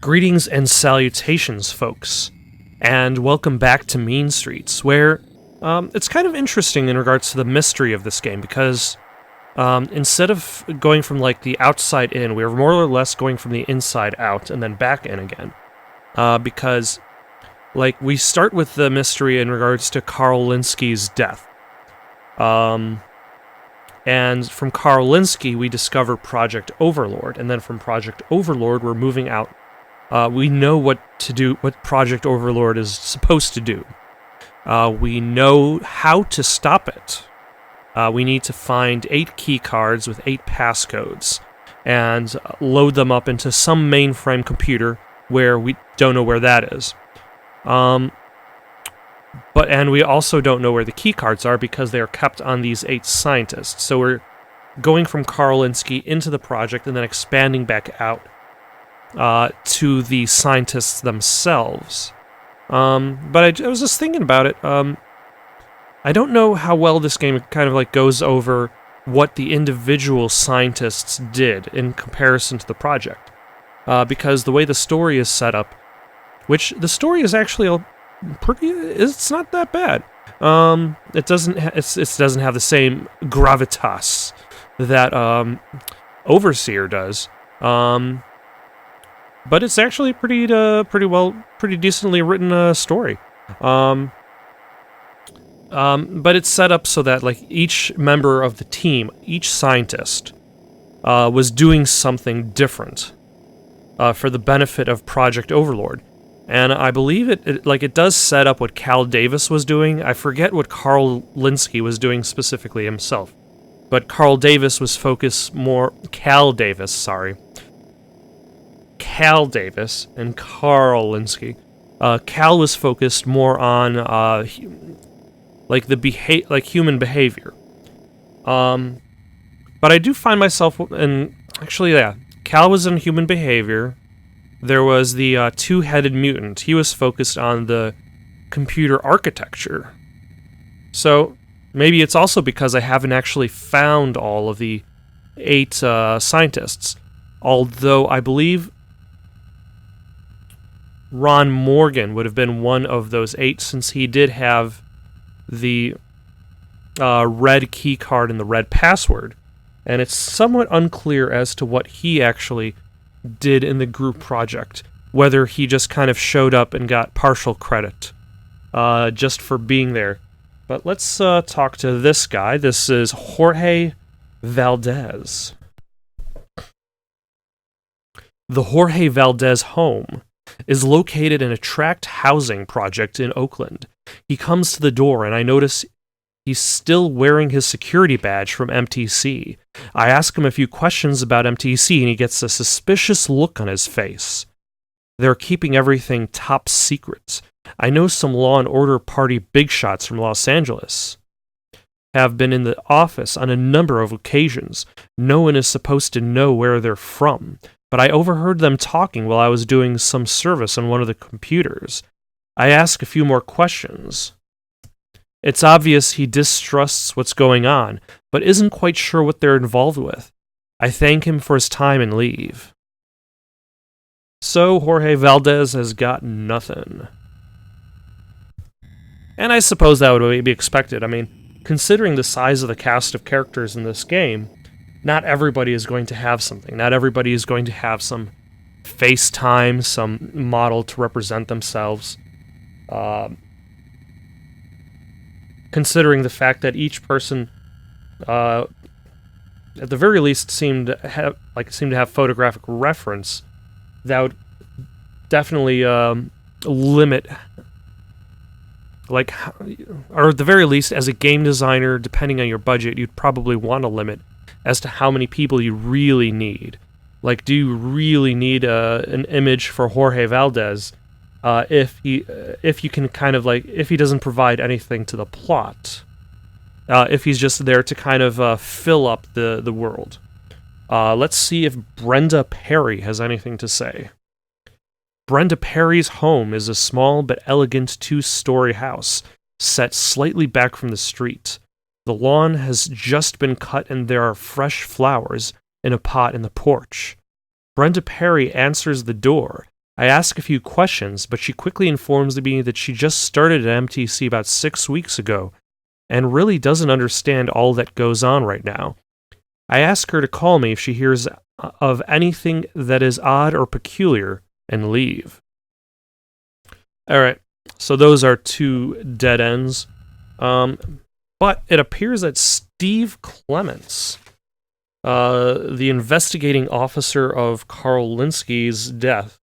Greetings and salutations, folks, and welcome back to Mean Streets, where it's kind of interesting in regards to the mystery of this game, because instead of going from, like, the outside in, we're more or less going from the inside out and then back in again, because, like, we start with the mystery in regards to Carl Linsky's death, and from Carl Linsky, we discover Project Overlord, and then from Project Overlord, we're moving out. We know what to do, what Project Overlord is supposed to do. We know how to stop it. We need to find 8 key cards with 8 passcodes and load them up into some mainframe computer where we don't know where that is. And we also don't know where the key cards are because they are kept on these 8 scientists. So we're going from Carl Linsky into the project and then expanding back out to the scientists themselves. But I was just thinking about it. I don't know how well this game kind of like goes over what the individual scientists did in comparison to the project. Because the way the story is set up, which the story is actually it's not that bad. It doesn't have the same gravitas that Overseer does. But it's actually pretty decently written story. But it's set up so that, like, each member of the team, each scientist, was doing something different for the benefit of Project Overlord. And I believe it does set up what Cal Davis was doing. I forget what Carl Linsky was doing specifically himself. But Cal Davis and Carl Linsky. Cal was focused more on human behavior. But I do find myself Cal was in human behavior. There was the two-headed mutant. He was focused on the computer architecture. So maybe it's also because I haven't actually found all of the 8 scientists. Although I believe Ron Morgan would have been one of those 8, since he did have the red key card and the red password, and it's somewhat unclear as to what he actually did in the group project, whether he just kind of showed up and got partial credit just for being there. But let's talk to this guy. This is Jorge Valdez. The Jorge Valdez home is located in a tract housing project in Oakland. He comes to the door, and I notice he's still wearing his security badge from MTC. I ask him a few questions about MTC, and he gets a suspicious look on his face. They're keeping everything top secret. I know some Law and Order party big shots from Los Angeles have been in the office on a number of occasions. No one is supposed to know where they're from, but I overheard them talking while I was doing some service on one of the computers. I ask a few more questions. It's obvious he distrusts what's going on, but isn't quite sure what they're involved with. I thank him for his time and leave. So Jorge Valdez has got nothing. And I suppose that would be expected. I mean, considering the size of the cast of characters in this game, not everybody is going to have something. Not everybody is going to have some FaceTime, some model to represent themselves. Considering the fact that each person, at the very least, seemed to have photographic reference, that would definitely limit, or at the very least, as a game designer, depending on your budget, you'd probably want to limit as to how many people you really need. Like, do you really need an image for Jorge Valdez if you can kind of, like, if he doesn't provide anything to the plot? If he's just there to kind of fill up the world. Let's see if Brenda Perry has anything to say. Brenda Perry's home is a small but elegant 2-story house set slightly back from the street. The lawn has just been cut and there are fresh flowers in a pot in the porch. Brenda Perry answers the door I ask a few questions, but she quickly informs me that she just started at MTC about 6 weeks ago and really doesn't understand all that goes on right now. I ask her to call me if she hears of anything that is odd or peculiar and leave. Alright, so those are 2 dead ends. But it appears that Steve Clements, the investigating officer of Carl Linsky's death,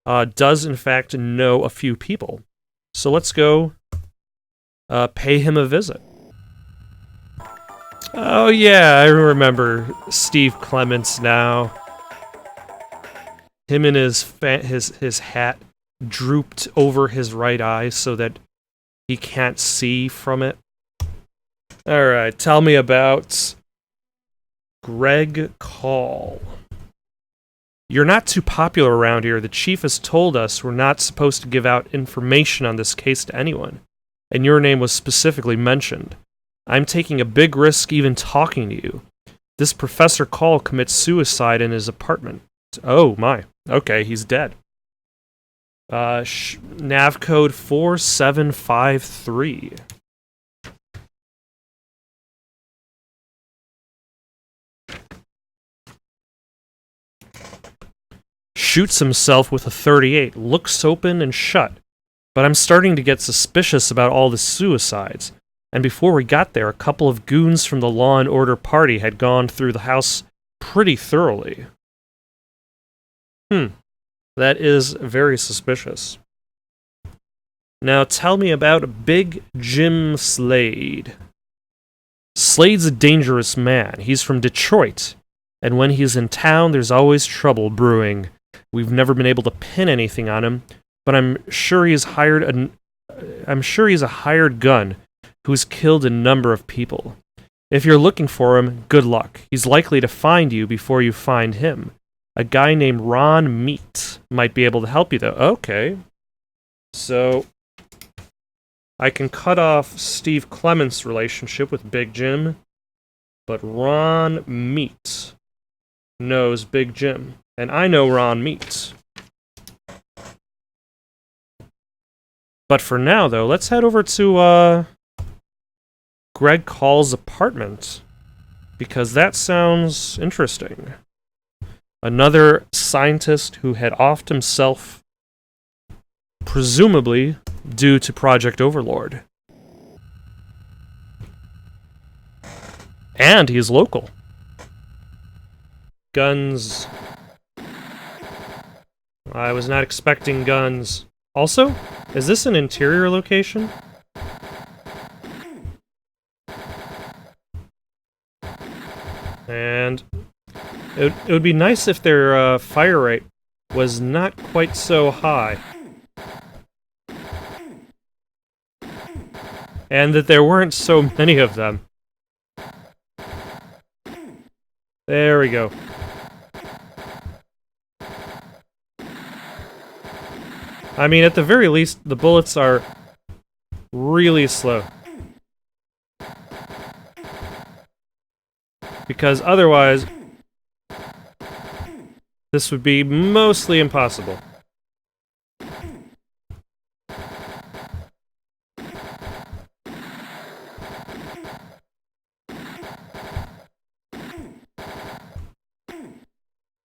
does in fact know a few people. So let's go pay him a visit. Oh yeah, I remember Steve Clements now. Him and his hat drooped over his right eye so that he can't see from it. Alright, tell me about Greg Call. You're not too popular around here. The chief has told us we're not supposed to give out information on this case to anyone, and your name was specifically mentioned. I'm taking a big risk even talking to you. This Professor Call commits suicide in his apartment. Oh my. Okay, he's dead. Nav code 4753. Shoots himself with a .38, looks open and shut. But I'm starting to get suspicious about all the suicides. And before we got there, a couple of goons from the Law and Order party had gone through the house pretty thoroughly. That is very suspicious. Now tell me about Big Jim Slade. Slade's a dangerous man. He's from Detroit. And when he's in town, there's always trouble brewing. We've never been able to pin anything on him, but I'm sure he's a hired gun who's killed a number of people. If you're looking for him, good luck. He's likely to find you before you find him. A guy named Ron Meat might be able to help you, though. Okay. So, I can cut off Steve Clements' relationship with Big Jim, but Ron Meat knows Big Jim. And I know Ron Meat. But for now, though, let's head over to Greg Call's apartment, because that sounds interesting. Another scientist who had offed himself, presumably due to Project Overlord. And he's local. Guns. I was not expecting guns. Also, is this an interior location? And it would be nice if their fire rate was not quite so high. And that there weren't so many of them. There we go. I mean, at the very least, the bullets are really slow. Because otherwise, this would be mostly impossible.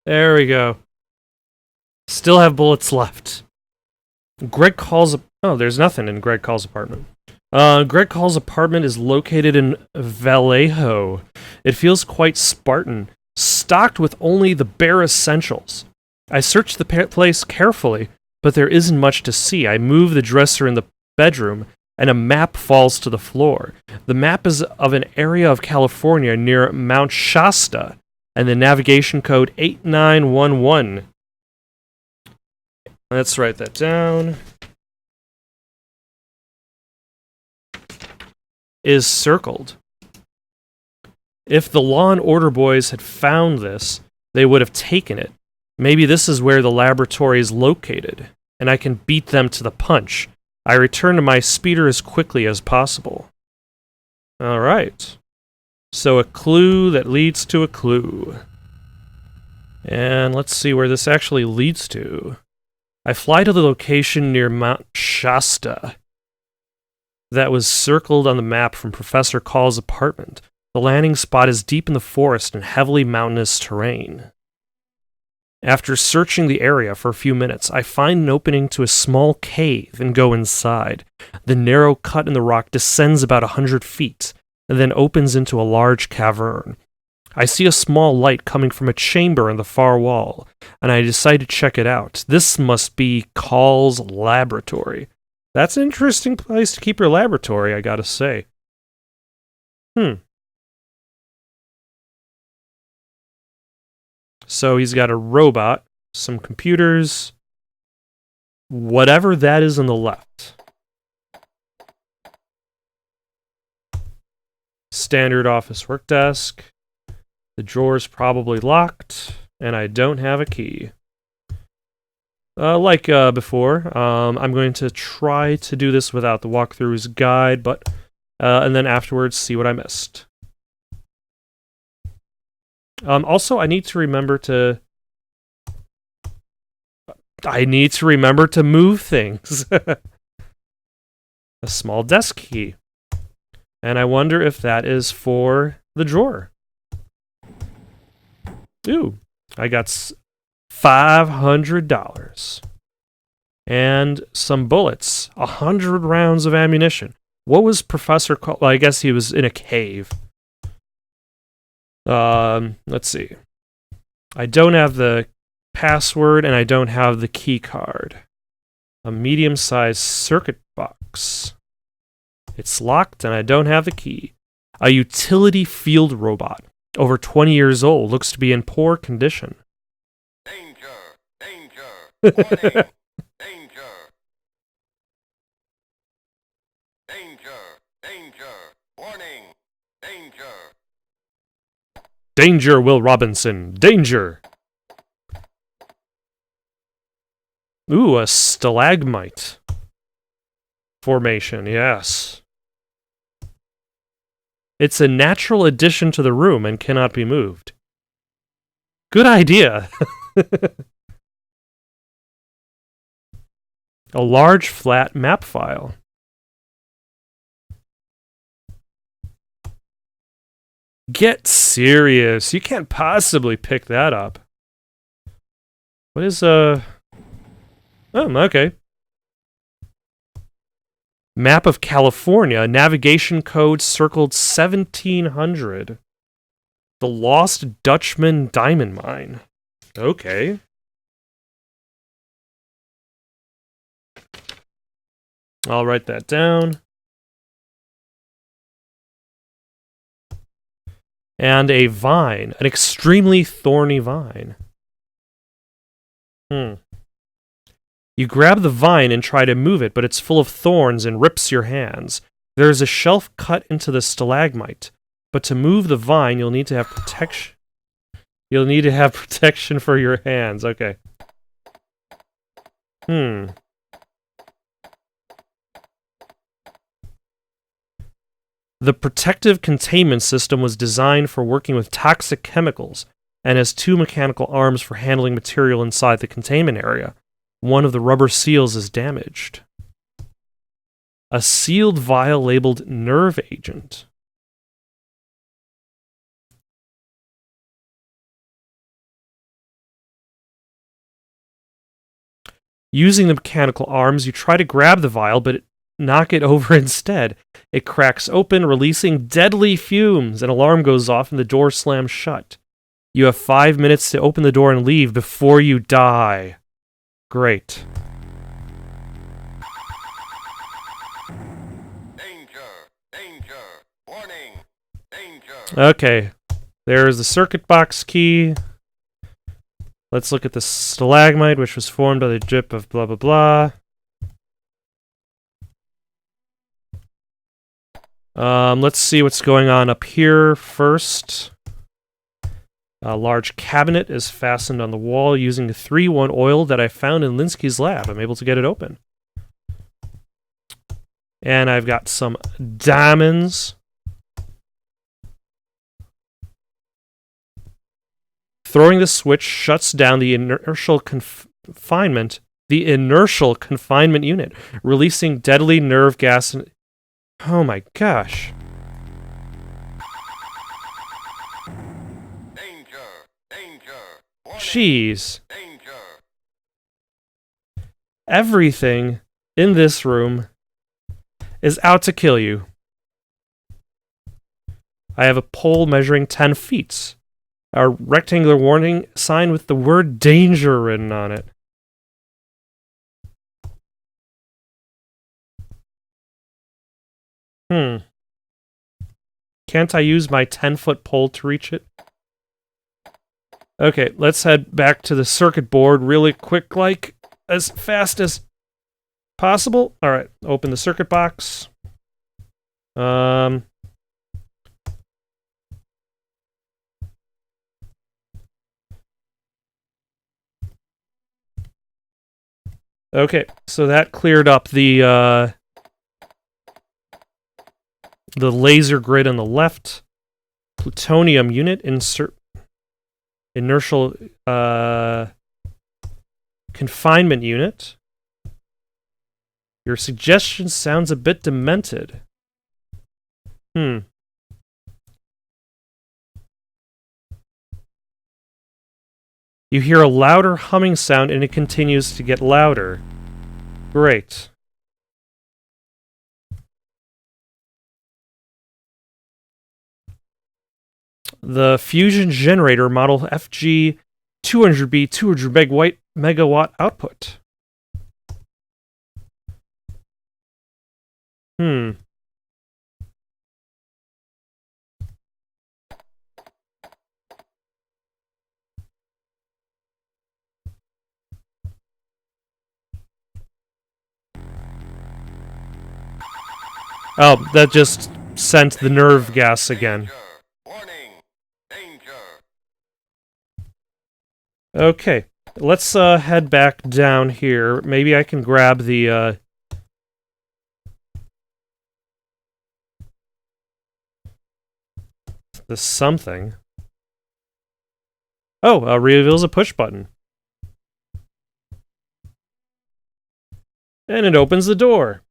There we go. Still have bullets left. Greg Call's... Oh, there's nothing in Greg Call's apartment. Greg Call's apartment is located in Vallejo. It feels quite Spartan, stocked with only the bare essentials. I search the place carefully, but there isn't much to see. I move the dresser in the bedroom, and a map falls to the floor. The map is of an area of California near Mount Shasta, and the navigation code 8911. Let's write that down. Is circled. If the Law and Order boys had found this, they would have taken it. Maybe this is where the laboratory is located, and I can beat them to the punch. I return to my speeder as quickly as possible. Alright. So a clue that leads to a clue. And let's see where this actually leads to. I fly to the location near Mount Shasta that was circled on the map from Professor Call's apartment. The landing spot is deep in the forest and heavily mountainous terrain. After searching the area for a few minutes, I find an opening to a small cave and go inside. The narrow cut in the rock descends about 100 feet and then opens into a large cavern. I see a small light coming from a chamber in the far wall, and I decide to check it out. This must be Call's laboratory. That's an interesting place to keep your laboratory, I gotta say. So he's got a robot, some computers, whatever that is on the left. Standard office work desk. The drawer's probably locked, and I don't have a key. Like before, I'm going to try to do this without the walkthrough's guide, but and then afterwards see what I missed. Also, I need to remember to move things. A small desk key. And I wonder if that is for the drawer. Ooh, I got $500. And some bullets. 100 rounds of ammunition. What was Professor Call? Well, I guess he was in a cave. Let's see. I don't have the password and I don't have the key card. A medium-sized circuit box. It's locked and I don't have the key. A utility field robot. Over 20 years old. Looks to be in poor condition. Danger! Danger! Warning! Danger! Danger! Danger! Warning! Danger! Danger, Will Robinson. Danger! Ooh, a stalagmite. Formation, yes. It's a natural addition to the room and cannot be moved. Good idea. A large flat map file. Get serious. You can't possibly pick that up. What is Oh, okay. Map of California, navigation code circled 1700. The Lost Dutchman Diamond Mine. Okay. I'll write that down. And a vine, an extremely thorny vine. You grab the vine and try to move it, but it's full of thorns and rips your hands. There's a shelf cut into the stalagmite, but to move the vine, you'll need to have protection. You'll need to have protection for your hands. Okay. The protective containment system was designed for working with toxic chemicals and has two mechanical arms for handling material inside the containment area. One of the rubber seals is damaged. A sealed vial labeled nerve agent. Using the mechanical arms, you try to grab the vial, but knock it over instead. It cracks open, releasing deadly fumes. An alarm goes off and the door slams shut. You have 5 minutes to open the door and leave before you die. Great. Danger! Danger! Warning! Danger! Okay. There's the circuit box key. Let's look at the stalagmite, which was formed by the drip of blah blah blah. Let's see what's going on up here first. A large cabinet is fastened on the wall using a 3-1 oil that I found in Linsky's lab. I'm able to get it open. And I've got some diamonds. Throwing the switch shuts down the inertial confinement the inertial confinement unit, releasing deadly nerve gas. Oh my gosh. Danger! Danger! Warning! Jeez. Danger! Everything in this room is out to kill you. I have a pole measuring 10 feet. A rectangular warning sign with the word danger written on it. Can't I use my 10-foot pole to reach it? Okay, let's head back to the circuit board really quick, like, as fast as possible. Alright, open the circuit box. Okay, so that cleared up the laser grid on the left. Plutonium unit, inertial confinement unit. Your suggestion sounds a bit demented. You hear a louder humming sound and it continues to get louder. Great. The fusion generator model FG 200B 200 megawatt output. Oh, that just sent the nerve gas again. Danger! Warning! Danger! Okay, let's head back down here. Maybe I can grab the something. Oh, reveals a push button. And it opens the door.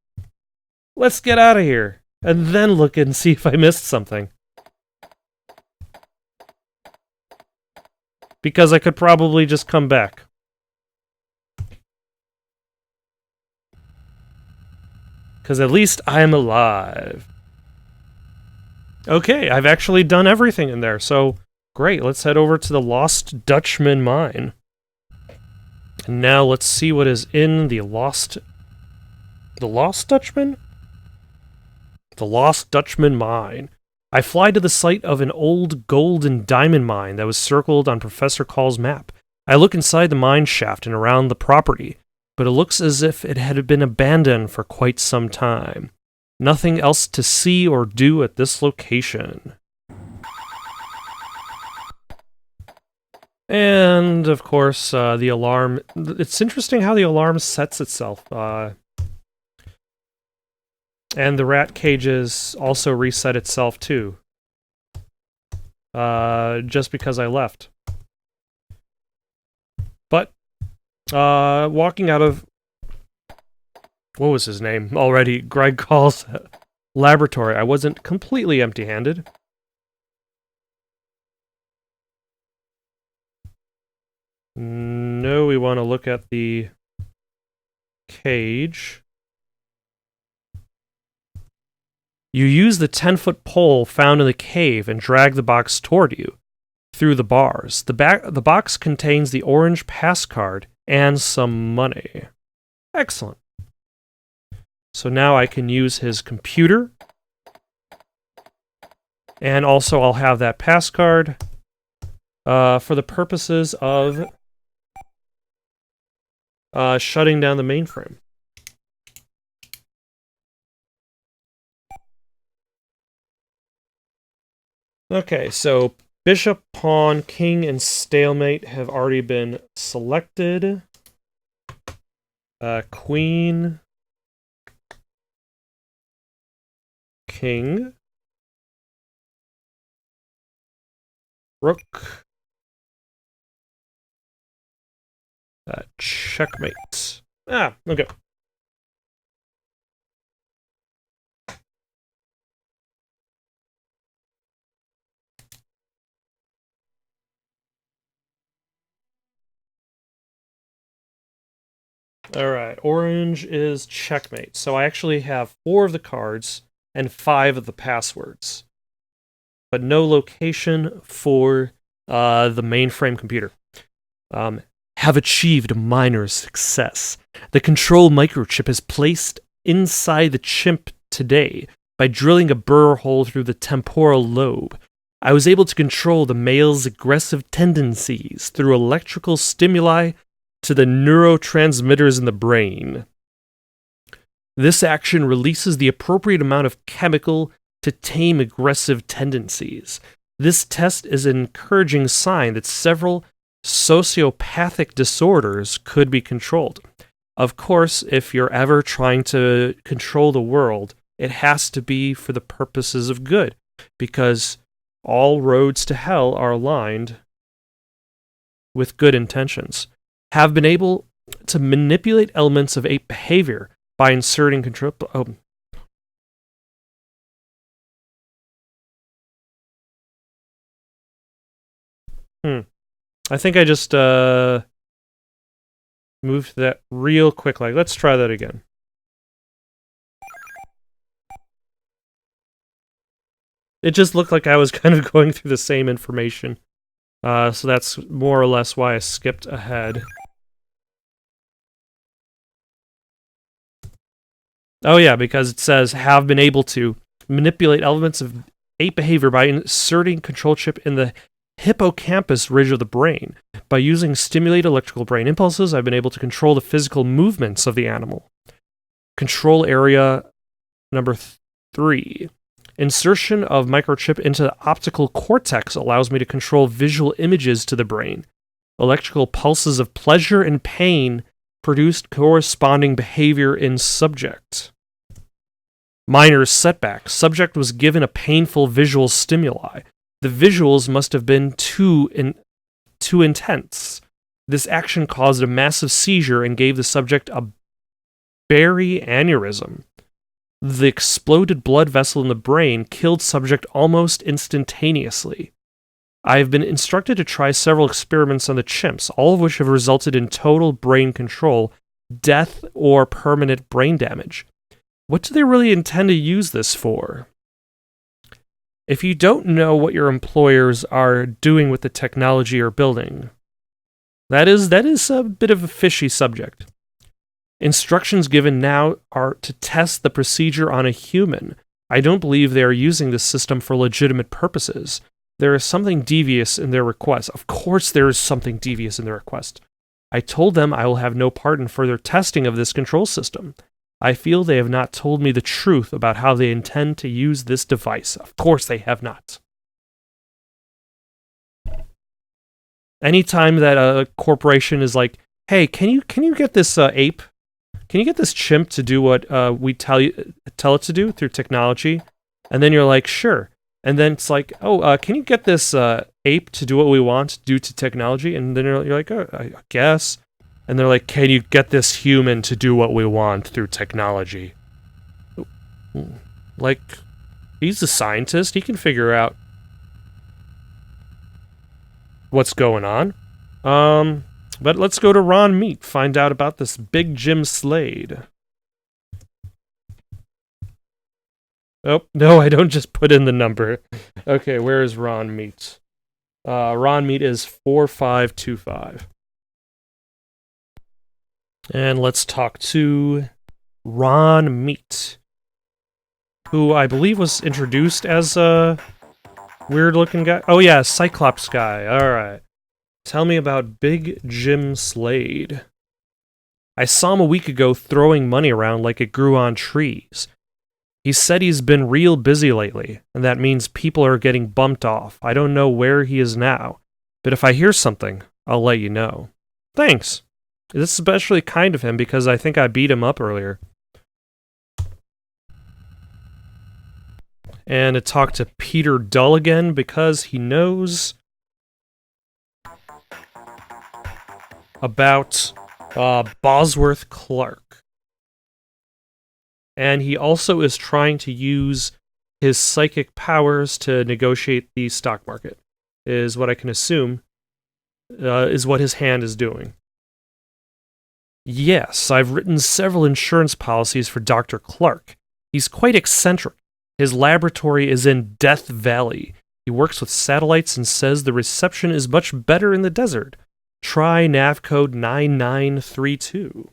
Let's get out of here, and then look and see if I missed something. Because I could probably just come back. Because at least I'm alive. Okay, I've actually done everything in there, so great. Let's head over to the Lost Dutchman mine. And now let's see what is in the Lost Dutchman? The Lost Dutchman mine. I fly to the site of an old gold and diamond mine that was circled on Professor Call's map. I look inside the mine shaft and around the property, but it looks as if it had been abandoned for quite some time. Nothing else to see or do at this location. And, of course, the alarm... It's interesting how the alarm sets itself. And the rat cages also reset itself, too. Just because I left. But, walking out of... What was his name already? Greg Call's laboratory. I wasn't completely empty-handed. No, we want to look at the cage. You use the 10-foot pole found in the cave and drag the box toward you through the bars. The box contains the orange pass card and some money. Excellent. So now I can use his computer. And also I'll have that pass card for the purposes of shutting down the mainframe. Okay, so bishop, pawn, king, and stalemate have already been selected. Queen, king, rook, checkmate. Ah, okay. Alright, orange is checkmate. So I actually have 4 of the cards and 5 of the passwords, but no location for the mainframe computer. Have achieved minor success. The control microchip is placed inside the chimp today by drilling a burr hole through the temporal lobe. I was able to control the male's aggressive tendencies through electrical stimuli to the neurotransmitters in the brain. This action releases the appropriate amount of chemical to tame aggressive tendencies. This test is an encouraging sign that several sociopathic disorders could be controlled. Of course, if you're ever trying to control the world, it has to be for the purposes of good, because all roads to hell are aligned with good intentions. Have been able to manipulate elements of ape behavior by inserting control. I think I just moved that real quick. Like, let's try that again. It just looked like I was kind of going through the same information. So that's more or less why I skipped ahead. Oh yeah, because it says have been able to manipulate elements of ape behavior by inserting control chip in the hippocampus ridge of the brain. By using stimulated electrical brain impulses, I've been able to control the physical movements of the animal. Control area number 3. Insertion of microchip into the optical cortex allows me to control visual images to the brain. Electrical pulses of pleasure and pain produced corresponding behavior in subject. Minor setback. Subject was given a painful visual stimuli. The visuals must have been too intense. This action caused a massive seizure and gave the subject a berry aneurysm. The exploded blood vessel in the brain killed subject almost instantaneously. I have been instructed to try several experiments on the chimps, all of which have resulted in total brain control, death, or permanent brain damage. What do they really intend to use this for? If you don't know what your employers are doing with the technology you're building, that is a bit of a fishy subject. Instructions given now are to test the procedure on a human. I don't believe they are using this system for legitimate purposes. There is something devious in their request. Of course there is something devious in their request. I told them I will have no part in further testing of this control system. I feel they have not told me the truth about how they intend to use this device. Of course they have not. Anytime that a corporation is like, hey, can you get this ape? Can you get this chimp to do what we tell it to do through technology? And then you're like, sure. And then it's like, oh, can you get this ape to do what we want due to technology? And then you're like, oh, I guess. And they're like, can you get this human to do what we want through technology? Like, he's a scientist. He can figure out what's going on. But let's go to Ron Meat, find out about this Big Jim Slade. Oh, no, I don't just put in the number. Okay, where is Ron Meat? Ron Meat is 4525. And let's talk to Ron Meat, who I believe was introduced as a weird-looking guy. Oh yeah, Cyclops guy. Alright. Tell me about Big Jim Slade. I saw him a week ago throwing money around like it grew on trees. He said he's been real busy lately, and that means people are getting bumped off. I don't know where he is now, but if I hear something, I'll let you know. Thanks. This is especially kind of him because I think I beat him up earlier. And to talk to Peter Dull again because he knows about Bosworth Clark. And he also is trying to use his psychic powers to negotiate the stock market, is what I can assume is what his hand is doing. Yes, I've written several insurance policies for Dr. Clark. He's quite eccentric. His laboratory is in Death Valley. He works with satellites and says the reception is much better in the desert. Try nav code 9932.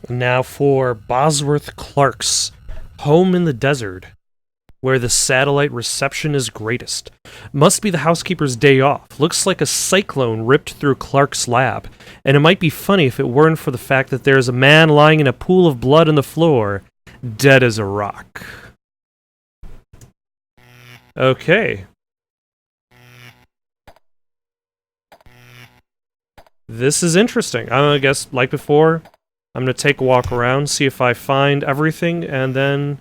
Now for Bosworth Clark's home in the desert, where the satellite reception is greatest. Must be the housekeeper's day off. Looks like a cyclone ripped through Clark's lab, and it might be funny if it weren't for the fact that there's a man lying in a pool of blood on the floor, dead as a rock. Okay. This is interesting. I guess, like before, I'm going to take a walk around, see if I find everything, and then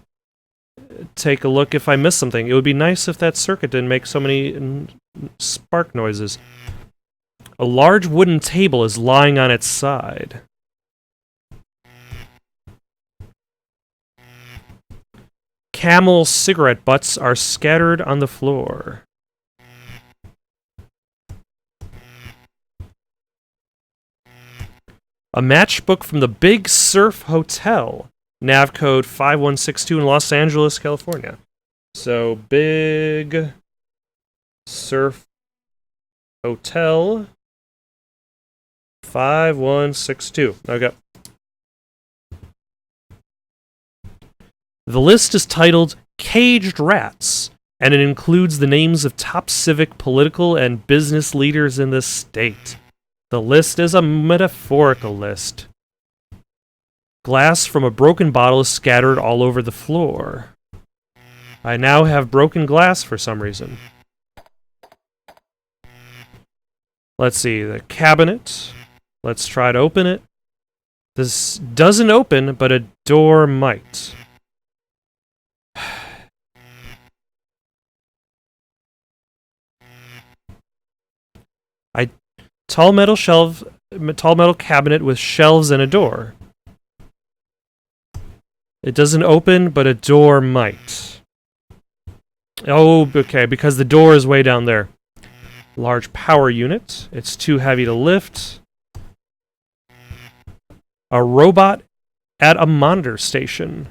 take a look if I miss something. It would be nice if that circuit didn't make so many spark noises. A large wooden table is lying on its side. Camel cigarette butts are scattered on the floor. A matchbook from the Big Surf Hotel. Nav code 5162 in Los Angeles, California. So, Big Surf Hotel 5162. Okay. The list is titled Caged Rats, and it includes the names of top civic, political, and business leaders in the state. The list is a metaphorical list. Glass from a broken bottle is scattered all over the floor. I now have broken glass for some reason. Let's see, the cabinet. Let's try to open it. This doesn't open, but a door might. Tall metal cabinet with shelves and a door. It doesn't open, but a door might. Oh, okay, because the door is way down there. Large power unit. It's too heavy to lift. A robot at a monitor station.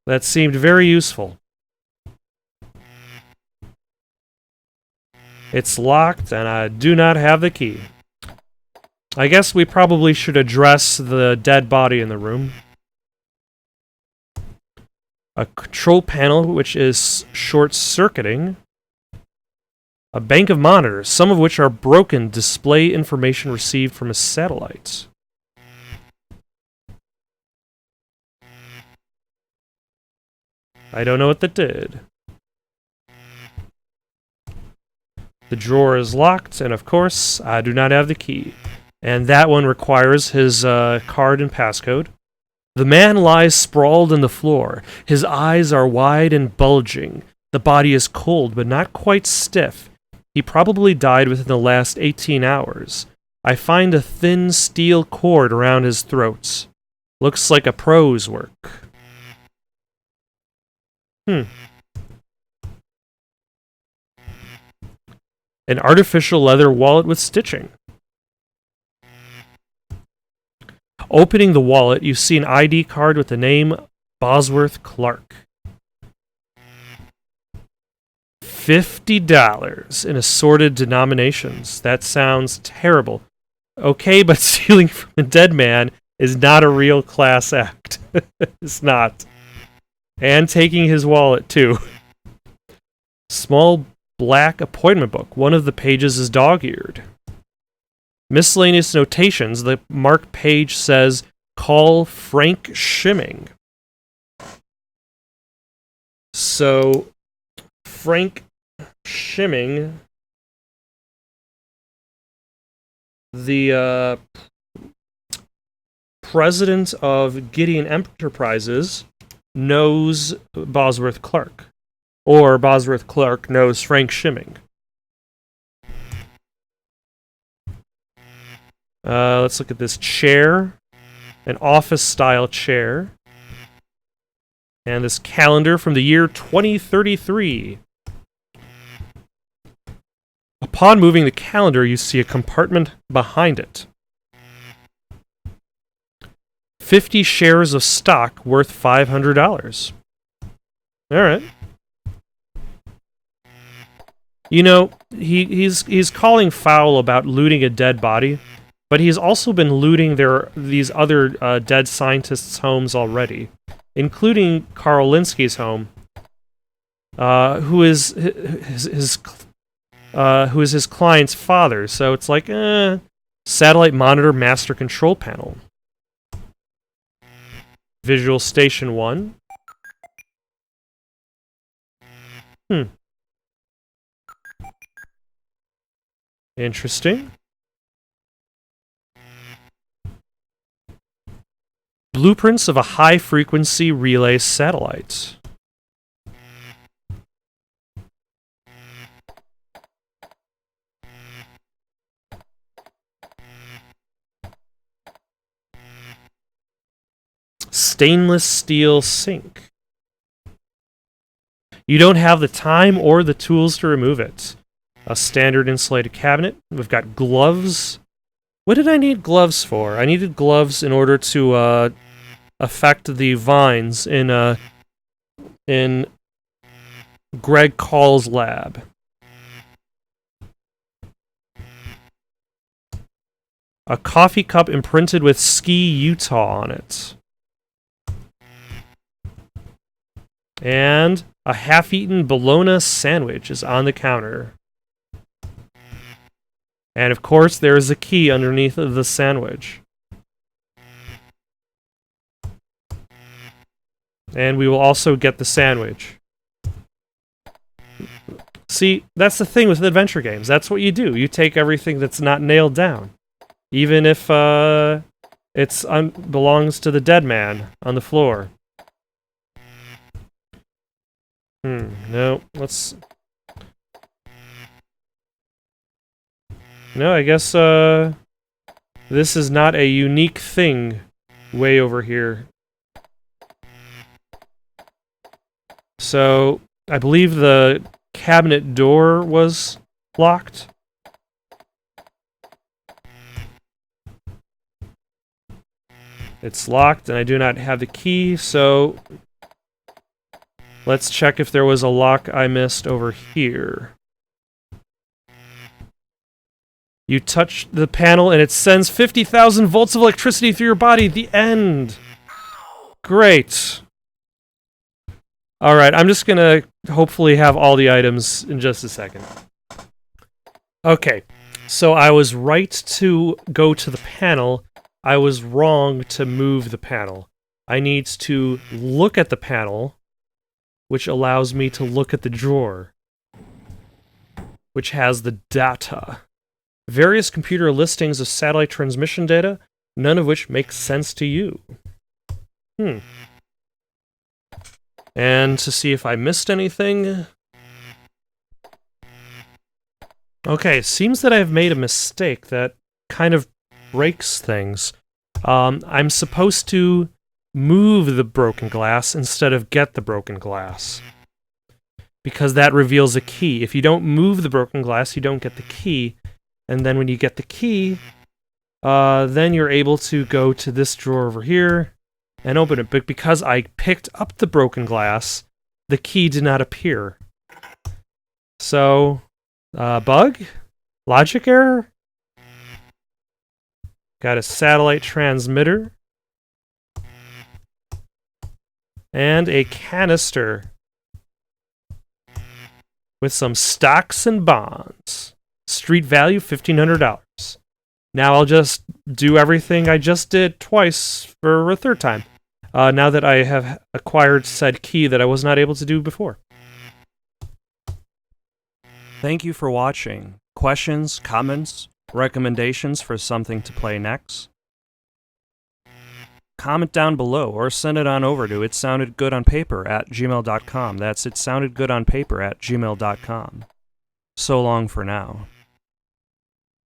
That seemed very useful. It's locked, and I do not have the key. I guess we probably should address the dead body in the room. A control panel, which is short-circuiting. A bank of monitors, some of which are broken, display information received from a satellite. I don't know what that did. The drawer is locked, and of course, I do not have the key. And that one requires his card and passcode. The man lies sprawled on the floor. His eyes are wide and bulging. The body is cold, but not quite stiff. He probably died within the last 18 hours. I find a thin steel cord around his throat. Looks like a pro's work. An artificial leather wallet with stitching. Opening the wallet, you see an ID card with the name Bosworth Clark. $50 in assorted denominations. That sounds terrible. Okay, but stealing from a dead man is not a real class act. It's not. And taking his wallet, too. Small black appointment book. One of the pages is dog-eared. Miscellaneous notations. The marked page says, call Frank Shimming. So, Frank Shimming, the president of Gideon Enterprises, knows Bosworth Clark. Or Bosworth Clark knows Frank Shimming. Let's look at this chair. An office-style chair. And this calendar from the year 2033. Upon moving the calendar, you see a compartment behind it. 50 shares of stock worth $500. All right. You know, he's calling foul about looting a dead body, but he's also been looting these other dead scientists' homes already, including Carl Linsky's home, who is his client's father. So it's like, satellite monitor master control panel. Visual Station 1. Interesting. Blueprints of a high-frequency relay satellite. Stainless steel sink. You don't have the time or the tools to remove it. A standard insulated cabinet. We've got gloves. What did I need gloves for? I needed gloves in order to affect the vines in Greg Call's lab. A coffee cup imprinted with Ski Utah on it. And a half-eaten bologna sandwich is on the counter. And of course, there is a key underneath the sandwich. And we will also get the sandwich. See, that's the thing with adventure games. That's what you do. You take everything that's not nailed down. Even if it belongs to the dead man on the floor. No, let's... No, I guess, this is not a unique thing way over here. So, I believe the cabinet door was locked. It's locked, and I do not have the key, so... Let's check if there was a lock I missed over here. You touch the panel and it sends 50,000 volts of electricity through your body. The end. Great. Alright, I'm just gonna hopefully have all the items in just a second. Okay, so I was right to go to the panel. I was wrong to move the panel. I need to look at the panel, which allows me to look at the drawer, which has the data. Various computer listings of satellite transmission data, none of which makes sense to you. And to see if I missed anything... Okay, seems that I've made a mistake that kind of breaks things. I'm supposed to move the broken glass instead of get the broken glass. Because that reveals a key. If you don't move the broken glass, you don't get the key. And then when you get the key, then you're able to go to this drawer over here and open it. But because I picked up the broken glass, the key did not appear. So, bug? Logic error? Got a satellite transmitter. And a canister. With some stocks and bonds. Street value, $1,500. Now I'll just do everything I just did twice for a third time. Now that I have acquired said key that I was not able to do before. Thank you for watching. Questions, comments, recommendations for something to play next? comment down below or send it on over to itsoundedgoodonpaper@gmail.com. That's itsoundedgoodonpaper@gmail.com. So long for now.